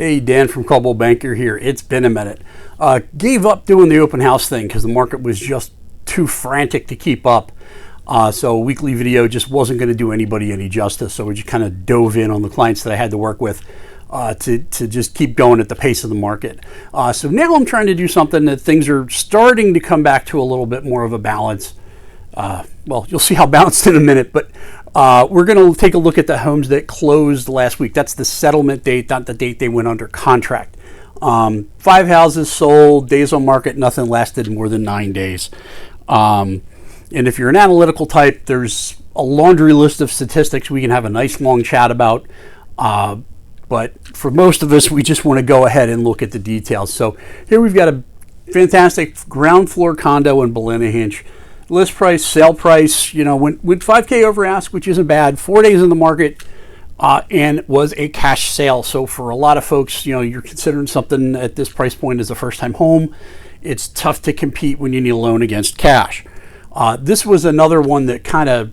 Hey, Dan from Coldwell Banker here. It's been a minute. Gave up doing the open house thing because the market was just too frantic to keep up. So a weekly video just wasn't going to do anybody any justice. So we just kind of dove in on the clients that I had to work with to just keep going at the pace of the market. So now I'm trying to do something that things are starting to come back to a little bit more of a balance. Well, you'll see how balanced in a minute, but we're going to take a look at the homes that closed last week. That's the settlement date, not the date they went under contract. 5 houses sold, days on market, nothing lasted more than 9 days. And if you're an analytical type, there's a laundry list of statistics we can have a nice long chat about. But for most of us, we just want to go ahead and look at the details. So here we've got a fantastic ground floor condo in Ballinahinch. List price, sale price, went 5K over ask, which isn't bad. 4 days in the market, and was a cash sale. So for a lot of folks, you're considering something at this price point as a first-time home. It's tough to compete when you need a loan against cash. This was another one that kind of,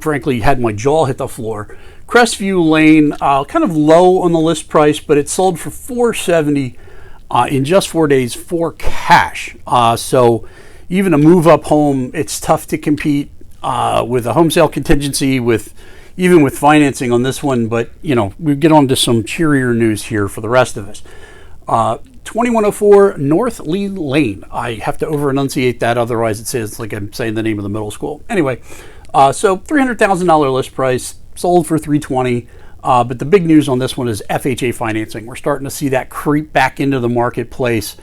frankly, had my jaw hit the floor. Crestview Lane, kind of low on the list price, but it sold for $470 in just 4 days for cash. So even a move-up home, it's tough to compete with a home sale contingency, even with financing on this one. But, we get on to some cheerier news here for the rest of us. 2104 North Lee Lane. I have to over-enunciate that, otherwise it says like I'm saying the name of the middle school. Anyway, so $300,000 list price, sold for $320,000. But the big news on this one is FHA financing. We're starting to see that creep back into the marketplace.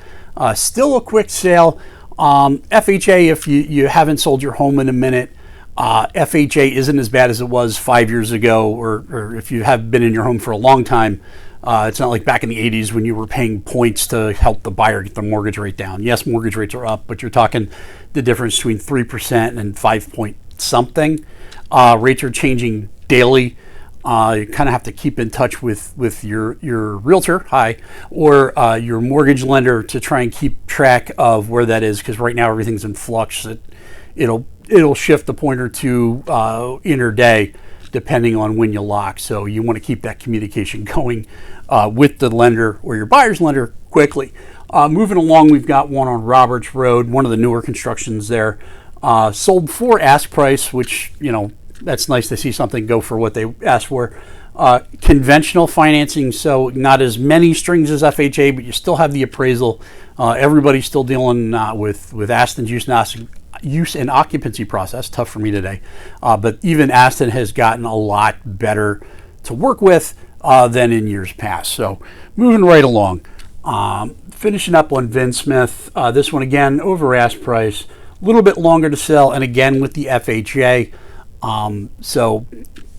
Still a quick sale. FHA, if you haven't sold your home in a minute, FHA isn't as bad as it was 5 years ago, or if you have been in your home for a long time. It's not like back in the 80s when you were paying points to help the buyer get the mortgage rate down. Yes, mortgage rates are up, but you're talking the difference between 3% and 5 point something. Rates are changing daily. You kind of have to keep in touch with your realtor, or your mortgage lender to try and keep track of where that is, because right now everything's in flux. It'll shift a point or two inter-day depending on when you lock. So you want to keep that communication going with the lender or your buyer's lender quickly. Moving along, we've got one on Roberts Road, one of the newer constructions there. Sold for ask price, which, that's nice to see something go for what they asked for. Conventional financing, so not as many strings as FHA, but you still have the appraisal. Everybody's still dealing with Aston's use and occupancy process. Tough for me today. But even Aston has gotten a lot better to work with than in years past. So moving right along. Finishing up on Vin Smith. This one again, over ask price. A little bit longer to sell, and again with the FHA. So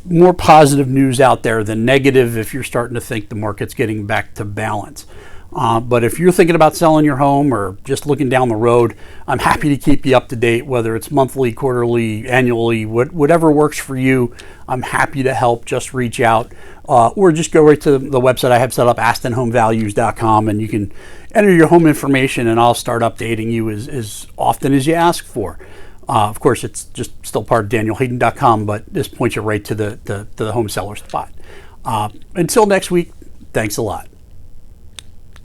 more positive news out there than negative if you're starting to think the market's getting back to balance. But if you're thinking about selling your home or just looking down the road, I'm happy to keep you up to date, whether it's monthly, quarterly, annually, whatever works for you. I'm happy to help. Just reach out or just go right to the website I have set up, astonhomevalues.com, and you can enter your home information and I'll start updating you as often as you ask for. Of course, it's just still part of danielhayden.com, but this points you right to the home seller spot. Until next week, thanks a lot.